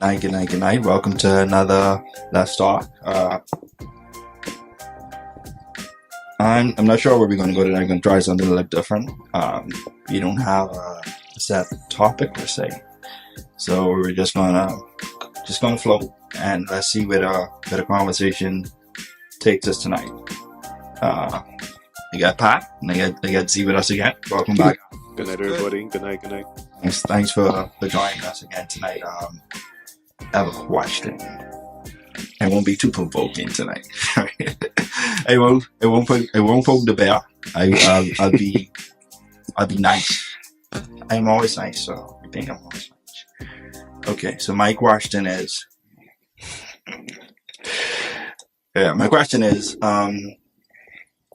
Good night. Welcome to another Let's Talk. I'm not sure where we're going to go today. I'm going to try something a little different. We don't have a set topic per se, so we're just gonna float and let's see where the conversation takes us tonight. I got Pat and I got Z with us again. Welcome back. Good night, everybody. Good night. Good night. Thanks for joining us again tonight. I have a question. It won't be too provoking tonight. It won't poke the bear. I'll be nice. I'm always nice, so I think I'm always nice. Okay, so my question is,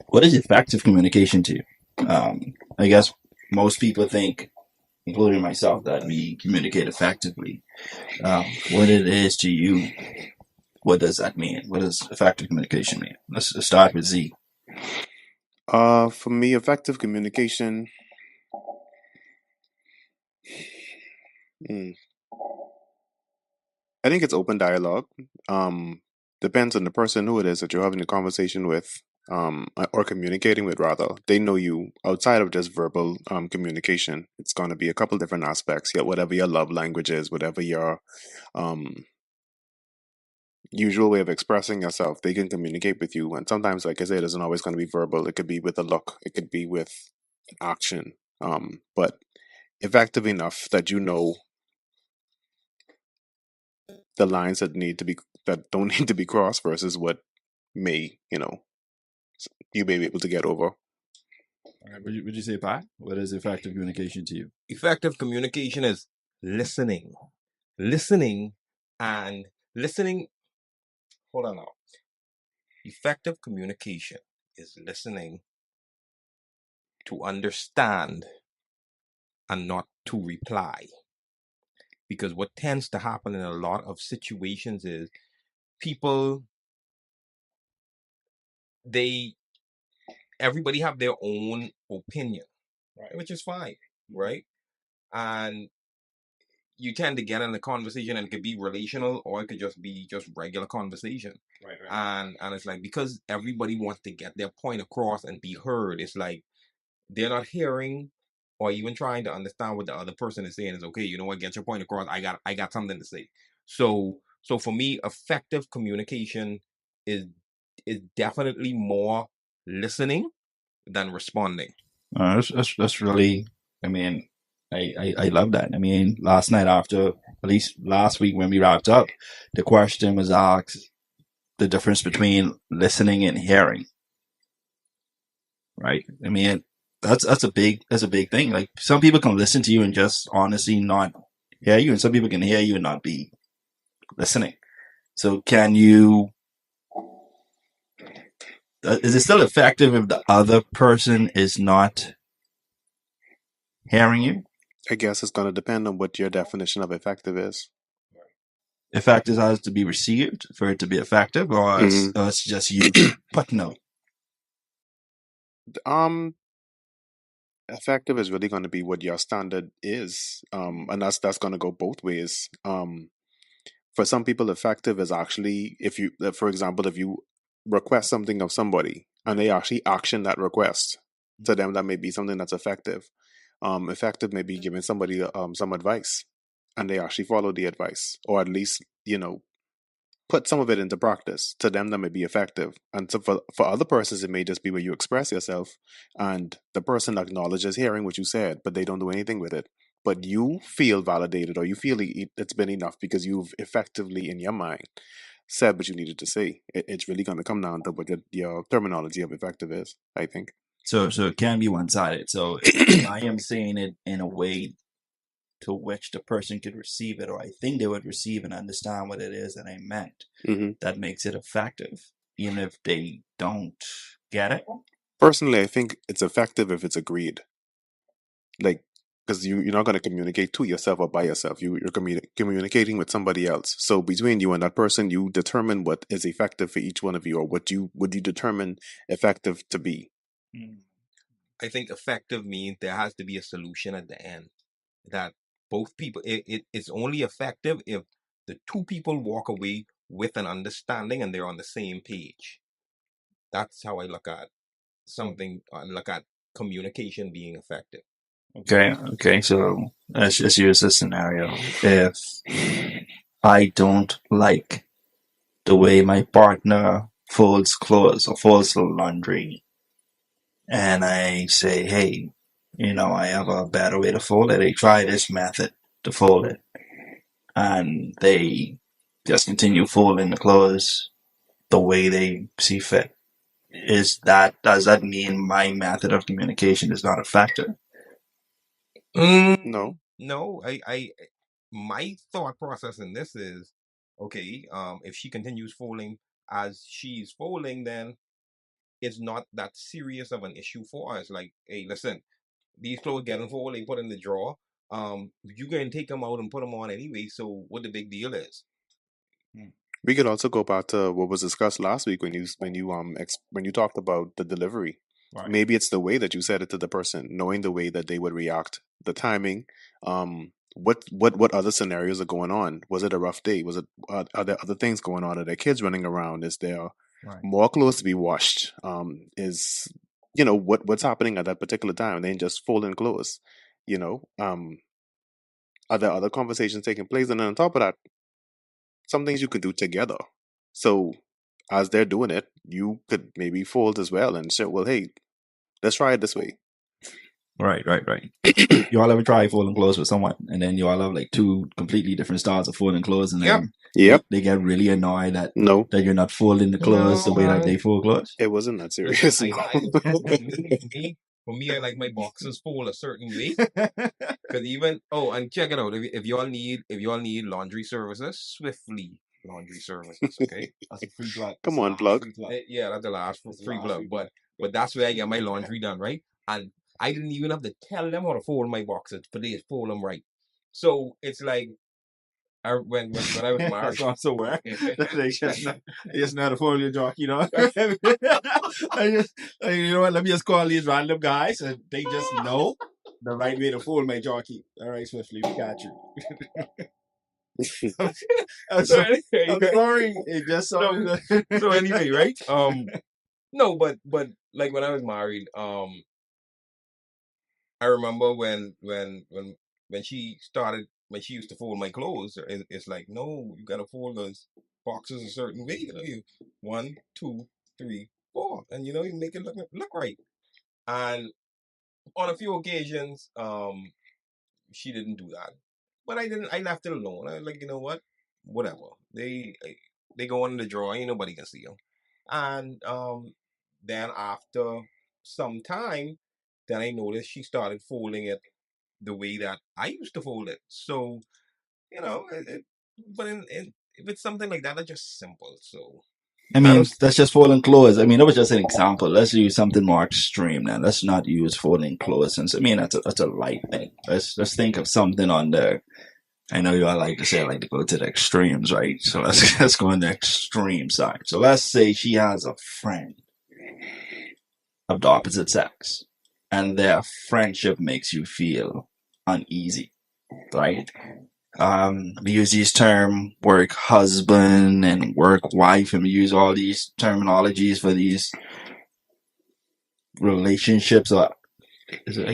what is effective communication to you? I guess most people think, including myself, that we communicate effectively. What it is to you? What does that mean? What does effective communication mean? Let's start with Z. For me, effective communication. I think it's open dialogue. Depends on the person who it is that you're having a conversation with, or communicating with. Rather, they know you outside of just verbal communication. It's going to be a couple different aspects. Yet, whatever your love language is, whatever your usual way of expressing yourself, they can communicate with you. And sometimes, like I said, it isn't always going to be verbal. It could be with a look. It could be with action. But effective enough that you know the lines that don't need to be crossed versus what may you may be able to get over. All right, would you say, Pat? What is effective communication to you? Effective communication is listening. And listening. Hold on now. Effective communication is listening to understand and not to reply. Because what tends to happen in a lot of situations is people, everybody have their own opinion, right? Which is fine, right? And you tend to get in a conversation, and it could be relational or it could just be just regular conversation. Right. And it's like, because everybody wants to get their point across and be heard, it's like they're not hearing or even trying to understand what the other person is saying. Is okay, you know what, get your point across. I got something to say. So for me, effective communication is definitely more listening than responding. That's really. I mean, I love that. I mean, last night at least last week when we wrapped up, the question was asked: the difference between listening and hearing. Right. I mean, that's a big thing. Like, some people can listen to you and just honestly not hear you, and some people can hear you and not be listening. So is it still effective if the other person is not hearing you? I guess it's going to depend on what your definition of effective is. Effective has to be received for it to be effective, or it's just you putting out. Effective is really going to be what your standard is, and that's going to go both ways. For some people, effective is actually for example, if you request something of somebody and they actually action that request, to them that may be something that's effective. Effective may be giving somebody some advice and they actually follow the advice, or at least put some of it into practice. To them that may be effective. And so for other persons, it may just be where you express yourself and the person acknowledges hearing what you said, but they don't do anything with it. But you feel validated, or you feel it's been enough because you've effectively, in your mind, said what you needed to say. It's really going to come down to what your terminology of effective is, I think. So it can be one-sided. So if I am saying it in a way to which the person could receive it, or I think they would receive and understand what it is that I meant, that makes it effective, even if they don't get it. Personally, I think it's effective if it's agreed. Like, because you're not going to communicate to yourself or by yourself. You're communicating with somebody else. So between you and that person, you determine what is effective for each one of you, or what you determine effective to be. I think effective means there has to be a solution at the end, that both people, it's only effective if the two people walk away with an understanding and they're on the same page. That's how I look at something. I look at communication being effective. Okay. So let's just use this scenario. If I don't like the way my partner folds clothes or folds the laundry, and I say, hey, I have a better way to fold it. They try this method to fold it, and they just continue folding the clothes the way they see fit. Does that mean my method of communication is not effective? No. No. My thought process in this is, okay, if she continues folding as she's folding, then it's not that serious of an issue for us. Like, hey, listen, these clothes getting folded, they put in the drawer. You can take them out and put them on anyway. So what the big deal is? We could also go back to what was discussed last week when you talked about the delivery. Right. Maybe it's the way that you said it to the person, knowing the way that they would react, the timing. What other scenarios are going on? Was it a rough day? Was it are there other things going on? Are there kids running around? Is there Right. more clothes to be washed? Is what's happening at that particular time? And then just folding clothes. Are there other conversations taking place? And then on top of that, some things you could do together. So as they're doing it, you could maybe fold as well and say, well, hey, let's try it this way. Right. You all ever try folding clothes with someone, and then you all have like two completely different styles of folding clothes, and then Yep. they get really annoyed that No, you're not folding the clothes the way that they fold clothes. it wasn't that serious. Listen, No. for me, I like my boxes fold a certain way. Because even and check it out. If y'all need laundry services, Swiftly laundry services. Okay, That's a free plug. Come on, plug. Yeah, that's the last free plug. But that's where I get my laundry done, right? And I didn't even have to tell them how to fold my boxes, but they just fold them right. So it's like when I was married. That's also where they just not a folding jockey, you know what? Let me just call these random guys, and they just know the right way to fold my jockey. All right, Swiftly, we got you. I'm sorry. It just sounded. So anyway, right? No, but like when I was married, I remember when she used to fold my clothes, it's like, no, you gotta fold those boxes a certain way. You 1, 2, 3, 4, and you make it look right. And on a few occasions, she didn't do that, but I didn't. I left it alone. I was like, you know what, whatever. They go in the drawer. Ain't nobody can see them. And then after some time, then I noticed she started folding it the way that I used to fold it. So, but if it's something like that, that's just simple. So, I mean, that's just folding clothes. I mean, that was just an example. Let's use something more extreme now. Let's not use folding clothes. Since I mean, that's a light thing. Let's think of something on the. I know you all like to say I like to go to the extremes, right? So let's go on the extreme side. So let's say she has a friend of the opposite sex, and their friendship makes you feel uneasy, right? We use these terms work husband and work wife, and we use all these terminologies for these relationships. I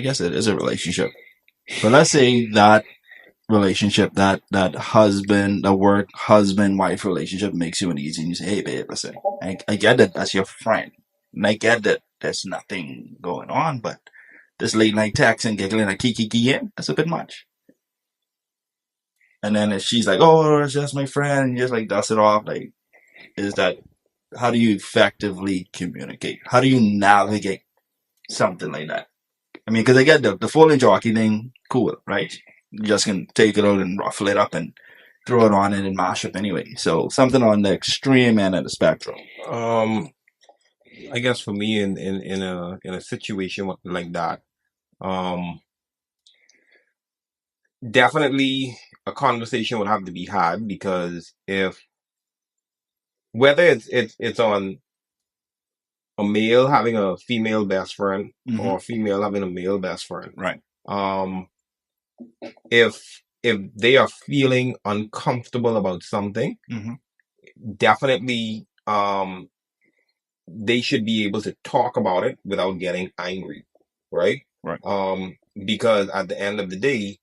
guess it is a relationship. But let's say that relationship, that husband, the work husband wife relationship makes you uneasy, and you say, hey babe, listen, I get that that's your friend, and I get that there's nothing going on, but this late night text and giggling and kiki in, that's a bit much. And then if she's like, oh, it's just my friend, and you just like dust it off, like, how do you effectively communicate? How do you navigate something like that? I mean, because I get the folding jockey thing, cool, right? You just can take it out and ruffle it up and throw it on and mash up anyway. So something on the extreme end of the spectrum. I guess for me in a situation like that, definitely a conversation would have to be had, because whether it's on a male having a female best friend, or a female having a male best friend, Right. If if they are feeling uncomfortable about something, Mm-hmm. definitely they should be able to talk about it without getting angry, right? Right. Because at the end of the day,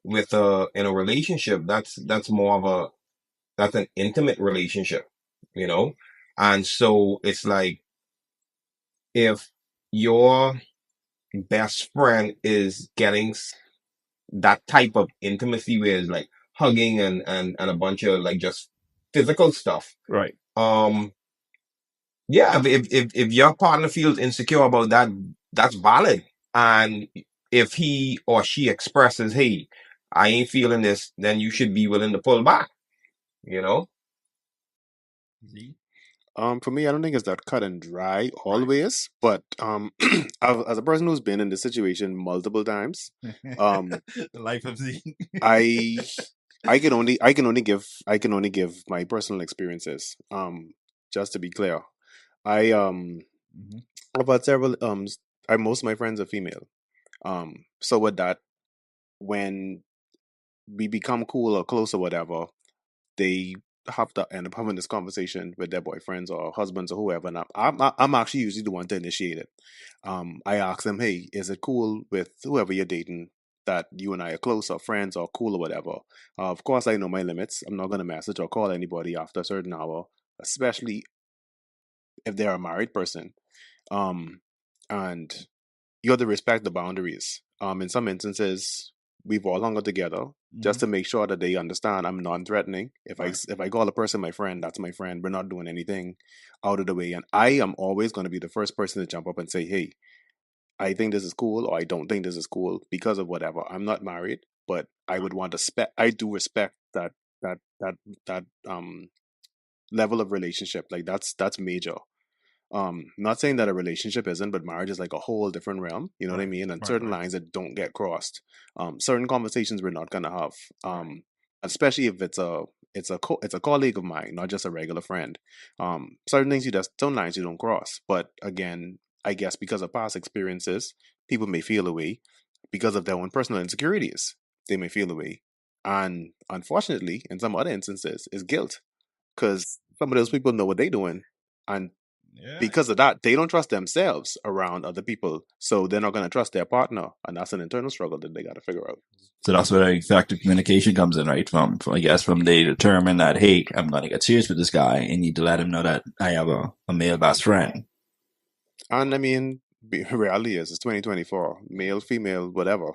with in a relationship, that's more of a that's an intimate relationship, you know? And so it's like if your best friend is getting that type of intimacy where it's like hugging and a bunch of like just physical stuff. Right. Yeah, if your partner feels insecure about that, that's valid. And if he or she expresses, hey, I ain't feeling this, then you should be willing to pull back, you know? See? For me, I don't think it's that cut and dry Right. always, but as a person who's been in this situation multiple times, um, The life of Z. I I can only give my personal experiences. Just to be clear, I Mhm. I've had several most of my friends are female. So with that, when we become cool or close or whatever, they have to end up having this conversation with their boyfriends or husbands or whoever. And I'm actually usually the one to initiate it. I ask them, hey, is it cool with whoever you're dating that you and I are close or friends or cool or whatever? Of course, I know my limits. I'm not going to message or call anybody after a certain hour, especially if they're a married person. Um, and you have to respect the boundaries. In some instances, we've all hung out together just Mhm. to make sure that they understand I'm non-threatening. Right. If I call a person my friend, that's my friend. We're not doing anything out of the way, and I am always going to be the first person to jump up and say, "Hey, I think this is cool," or "I don't think this is cool" because of whatever. I'm not married, but I would want to I do respect that that that level of relationship. Like that's major. Not saying that a relationship isn't, but marriage is like a whole different realm, you know what I Right. mean? And Right. certain Right. lines that don't get crossed. Certain conversations we're not gonna have. Right. Especially if it's a colleague of mine, not just a regular friend. Certain things you just certain lines you don't cross. But again, I guess because of past experiences, people may feel away because of their own personal insecurities. They may feel away. And unfortunately, in some other instances, is guilt. Because some of those people know what they're doing. And Yeah. because of that, they don't trust themselves around other people. So they're not going to trust their partner. And that's an internal struggle that they got to figure out. So that's where effective communication comes in, right? I guess from they determine that, hey, I'm going to get serious with this guy, and need to let him know that I have a male best friend. And I mean, reality is it's 2024, male, female, whatever.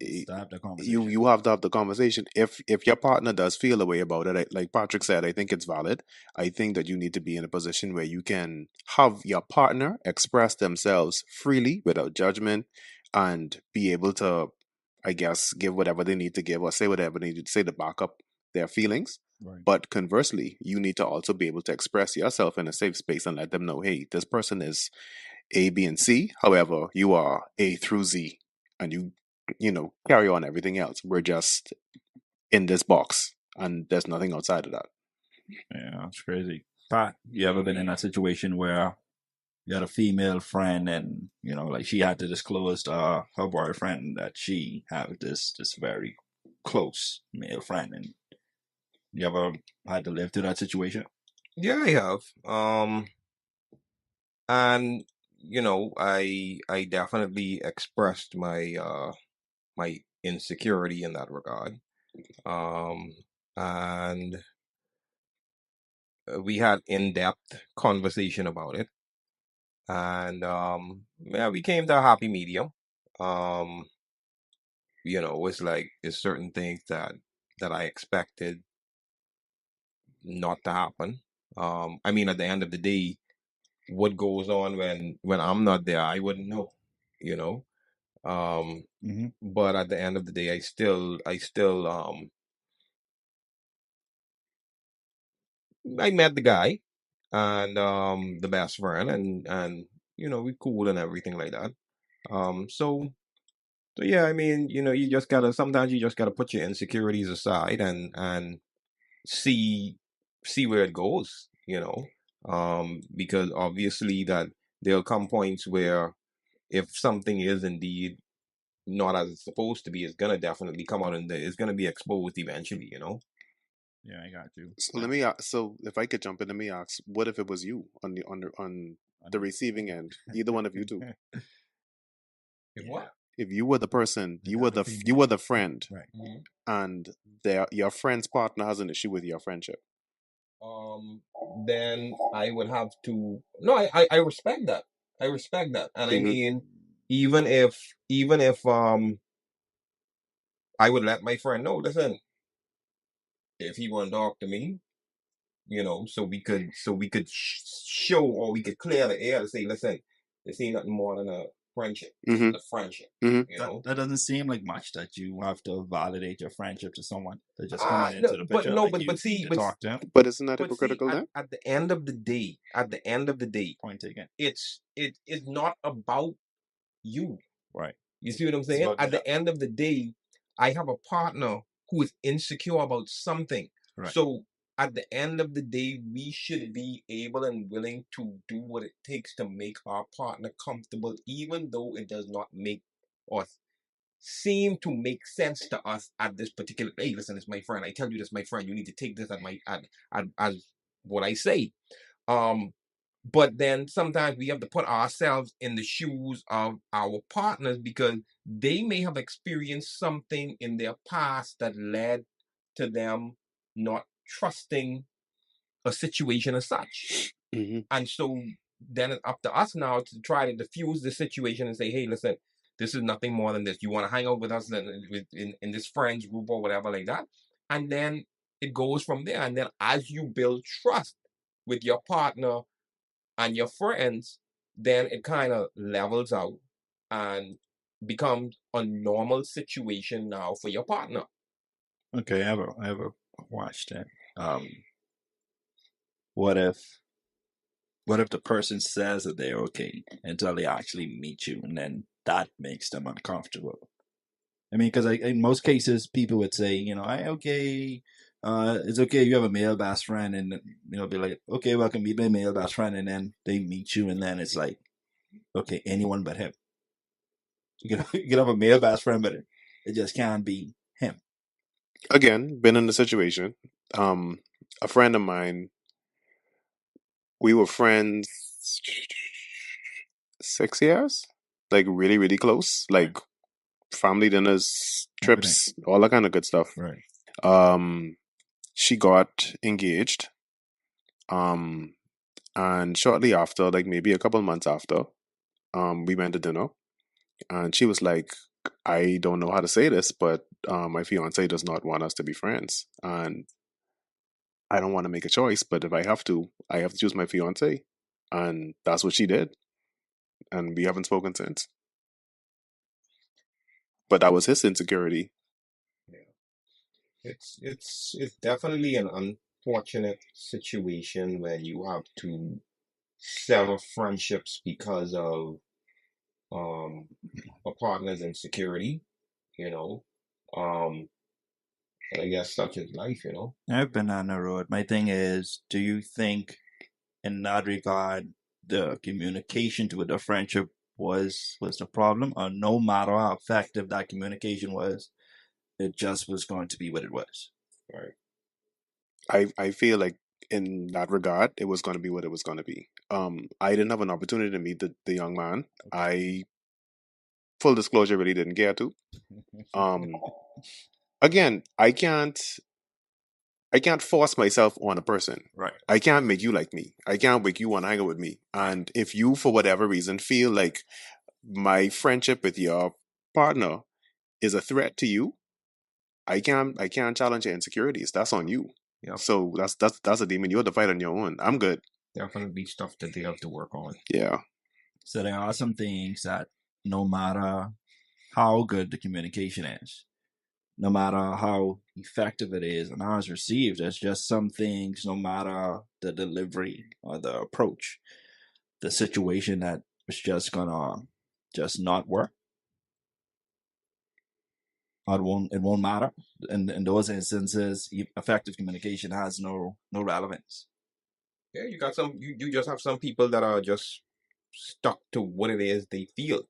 Just Eh, to have the You conversation. you have to have the conversation. If your partner does feel a way about it, like Patrick said, I think it's valid. I think that you need to be in a position where you can have your partner express themselves freely without judgment and be able to, I guess, give whatever they need to give or say whatever they need to say to back up their feelings. Right. But conversely, you need to also be able to express yourself in a safe space and let them know, hey, this person is A, B, and C. However, you are A through Z, and you know, carry on everything else. We're just in this box, and there's nothing outside of that. Yeah, that's crazy. Pat, you ever been in a situation where you had a female friend, and like she had to disclose to her boyfriend that she had this very close male friend, and you ever had to live through that situation? Yeah, I have. And I definitely expressed my insecurity in that regard. Um, and we had in-depth conversation about it, and yeah, we came to a happy medium. Um, it's like it's certain things that I expected not to happen. I mean, at the end of the day, what goes on when I'm not there, I wouldn't know, you know. Um, Mm-hmm. but at the end of the day, I still I met the guy and the best friend, and we cool and everything like that. So yeah, I mean, you just gotta sometimes you just gotta put your insecurities aside and see see where it goes, because obviously that there'll come points where if something is indeed not as it's supposed to be, it's gonna definitely come out and it's gonna be exposed eventually, Yeah, I got you. So let me so if I could jump in, let me ask, what if it was you on the receiving end, either one of you two? If what? If you were the person, The you were other you female. were the friend, Right. and your friend's partner has an issue with your friendship. Then I would have to. No, I respect that. I respect that, and I Mhm. mean, even if I would let my friend know. Listen, if he want to talk to me, so we could show, or we could clear the air to say, listen, this ain't nothing more than a friendship. This is Mhm. a friendship. Mhm. That doesn't seem like much that you have to validate your friendship to someone. They're just No, coming into the but picture, no, like but you see, need to talk to him. But isn't that but see, hypocritical then? at the end of the day, Point taken. it's not about you. Right. You see what I'm It's saying? about At the the end of the day, I have a partner who is insecure about something. Right. So at the end of the day, we should be able and willing to do what it takes to make our partner comfortable, even though it does not make or seem to make sense to us at this particular. Hey, listen, it's my friend. I tell you this, my friend. You need to take this as what I say. But then sometimes we have to put ourselves in the shoes of our partners, because they may have experienced something in their past that led to them not trusting a situation as such. Mhm. And so then it's up to us now to try to diffuse the situation and say, hey, listen, this is nothing more than this. You want to hang out with us in this friends group or whatever like that. And then it goes from there. And then as you build trust with your partner and your friends, then it kind of levels out and becomes a normal situation now for your partner. Okay, I ever watched it. What if the person says that they're okay until they actually meet you, and then that makes them uncomfortable? I mean, because in most cases, people would say, I okay, it's okay if you have a male best friend, and be like, okay, welcome, meet my male best friend, and then they meet you, and then it's like, okay, anyone but him. You can have a male best friend, but it just can't be him. Again, been in the situation. A friend of mine, we were friends 6 years, like really, really close, like family dinners, trips, all that kind of good stuff. Right. She got engaged. And shortly after, like maybe a couple months after, we went to dinner, and she was like, I don't know how to say this, but my fiance does not want us to be friends, and I don't want to make a choice, but if I have to choose my fiance, and that's what she did, and we haven't spoken since. But that was his insecurity. It's definitely an unfortunate situation when you have to sever friendships because of a partner's insecurity, you know. And I guess such is life. I've been on the road. My thing is, do you think, in that regard, the communication to the friendship was the problem, or no matter how effective that communication was, it just was going to be what it was? Right. I feel like in that regard, it was going to be what it was going to be. I didn't have an opportunity to meet the young man. I, full disclosure, really didn't care to. Again, I can't force myself on a person. Right. I can't make you like me. I can't make you want to hang out with me. And if you, for whatever reason, feel like my friendship with your partner is a threat to you, I can't challenge your insecurities. That's on you. Yep. So that's a demon. You have to fight on your own. I'm good. Definitely stuff that they have to work on. Yeah. So there are some things that, no matter how good the communication is, no matter how effective it is and how it's received, there's just some things, no matter the delivery or the approach, the situation, that it's just gonna just not work. It won't matter. In those instances, effective communication has no relevance. Yeah, you got some. You just have some people that are just stuck to what it is they feel,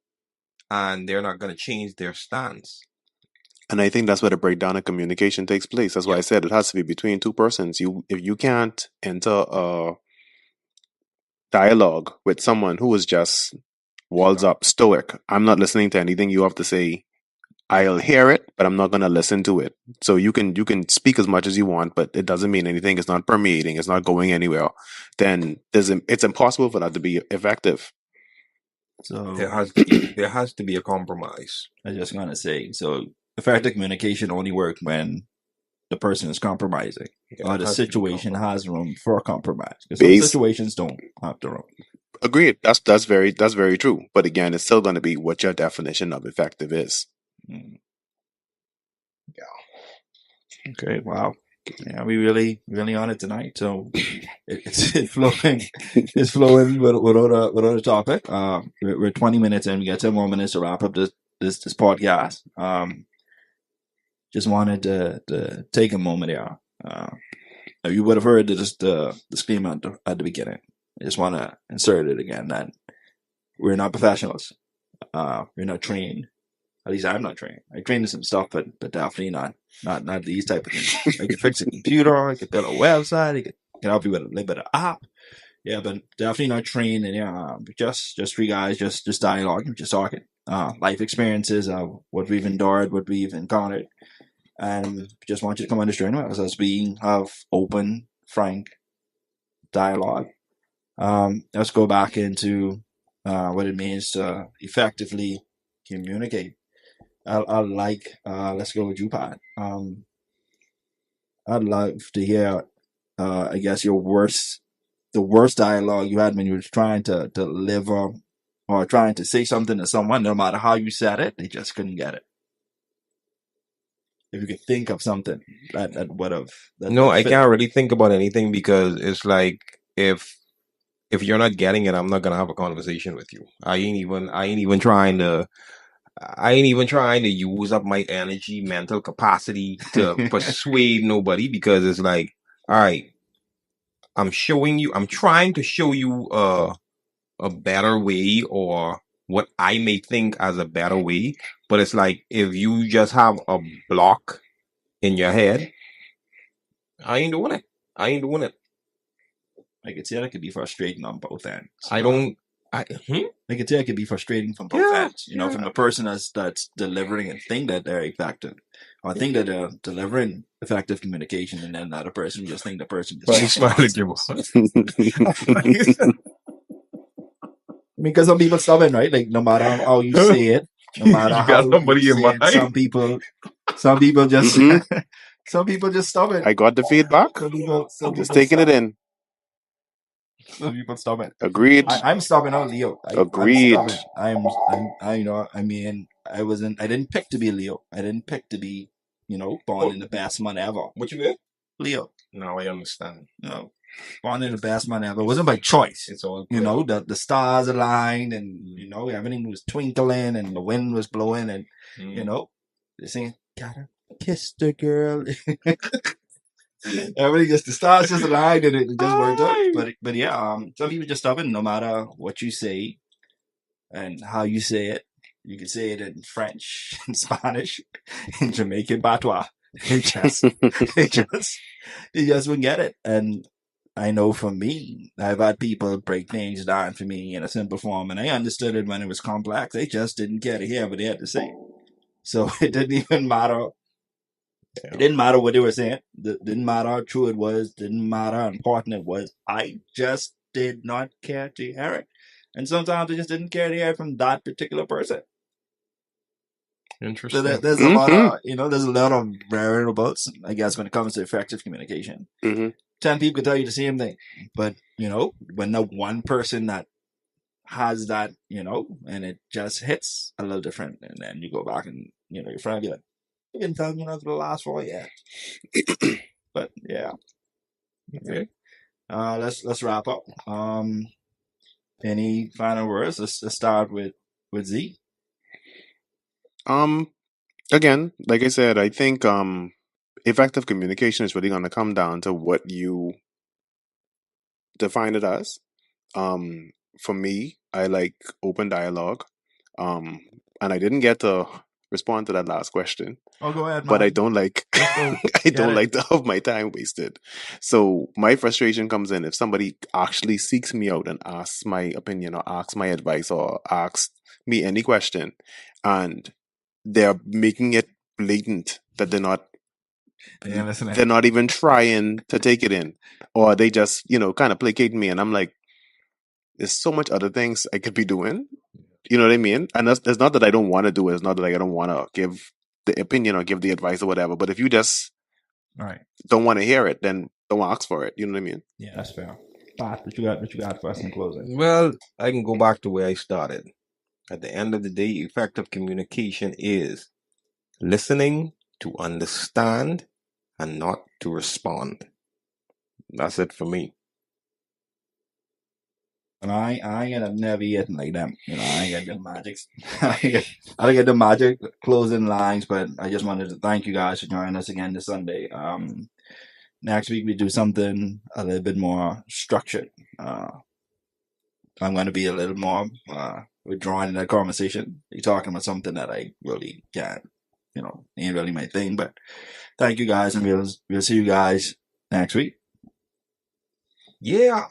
and they're not going to change their stance. And I think that's where the breakdown of communication takes place. That's why I said it has to be between two persons. If you can't enter a dialogue with someone who is just walls up, stoic, I'm not listening to anything you have to say. I'll hear it, but I'm not going to listen to it. So you can speak as much as you want, but it doesn't mean anything. It's not permeating. It's not going anywhere. Then it's impossible for that to be effective. So There has to be a compromise. I was just gonna say, so effective communication only works when the person is compromising, Yeah, or it the has to be situation compromised. has room for compromise. Because some Base situations don't have the room. agreed. That's very true. But again, it's still going to be what your definition of effective is. Mm. Okay, wow. Yeah, we really on it tonight. So it's flowing, without a topic. We're 20 minutes in. We got 10 more minutes to wrap up this podcast. Just wanted to take a moment here. You would have heard the disclaimer at the beginning. I just want to insert it again that we're not professionals. We're not trained. At least I'm not trained. I trained in some stuff, but definitely not these type of things. I can fix a computer. I can build a website. I can help you with a little bit of app. Yeah, but definitely not trained. And yeah, just three guys, just dialoguing, just talking. Life experiences, what we've endured, what we've encountered, and just want you to come on this journey with us as we have open, frank dialogue. Let's go back into what it means to effectively communicate. Let's go with you, Pat. I'd love to hear, I guess, the worst dialogue you had when you were trying to deliver or trying to say something to someone. No matter how you said it, they just couldn't get it. If you could think of something that would have. No, I can't really think about anything because it's like if you're not getting it, I'm not gonna have a conversation with you. I ain't even trying to use up my energy, mental capacity to persuade nobody because it's like, all right, I'm trying to show you a better way or what I may think as a better way, but it's like if you just have a block in your head, I ain't doing it. I could say that could be frustrating on both ends. I could say it could be frustrating from both ends. You know, from the person that's delivering and think that they're effective, or think that they're delivering effective communication, and then another person just think the person just smile at you. Because some people stubborn, right? Like no matter how you say it, no matter how somebody you in say it, mind. some people just some people just stubborn. I got the feedback. I'm just taking it in. Some people stubborn. Agreed. I'm stubborn out, Leo. Agreed. I didn't pick to be Leo. I didn't pick to be, born in the best month ever. What you mean? Leo. No, I understand. No. Born in the best month ever. It wasn't by choice. It's all the stars aligned and everything was twinkling and the wind was blowing and they're saying, gotta kiss the girl. Everything the stars just aligned and it just worked out. But yeah, some people just stubborn no matter what you say and how you say it. You can say it in French, in Spanish, in Jamaican patois. They just wouldn't get it. And I know for me, I've had people break things down for me in a simple form, and I understood it when it was complex. They just didn't care to hear what they had to say. So it didn't even matter. It didn't matter what they were saying. It didn't matter how true it was. Didn't matter how important it was. I just did not care to hear it. And sometimes I just didn't care to hear it from that particular person. Interesting. So there's a lot of, there's a lot of variables, I guess, when it comes to effective communication. 10 people can tell you the same thing, but when the one person that has that, and it just hits a little different, and then you go back and your friend be like, "You can tell me not for the last 4 years." But yeah, okay. Let's wrap up. Any final words? Let's start with Z. Again, like I said, I think effective communication is really going to come down to what you define it as. For me, I like open dialogue. and I didn't get to respond to that last question, Oh, go ahead, but I man. don't like Let's go. I Get don't it. like to have my time wasted. So my frustration comes in if somebody actually seeks me out and asks my opinion or asks my advice or asks me any question, and they're making it blatant that Yeah, listen. they're not even trying to take it in, or they just kind of placate me, and I'm like, there's so much other things I could be doing. You know what I mean? And it's not that I don't want to do it. It's not that like I don't want to give the opinion or give the advice or whatever. But if you just All right. don't want to hear it, then don't ask for it. You know what I mean? Yeah, that's fair. Pat, what you got? What you got for us in closing? Well, I can go back to where I started. At the end of the day, effective communication is listening to understand and not to respond. That's it for me. And I ain't gonna never get like them. You know, I ain't got the magic. I don't get the magic closing lines, but I just wanted to thank you guys for joining us again this Sunday. Next week we do something a little bit more structured. I'm going to be a little more withdrawn in that conversation. You're talking about something that I really can't, ain't really my thing. But thank you guys, and we'll see you guys next week. Yeah.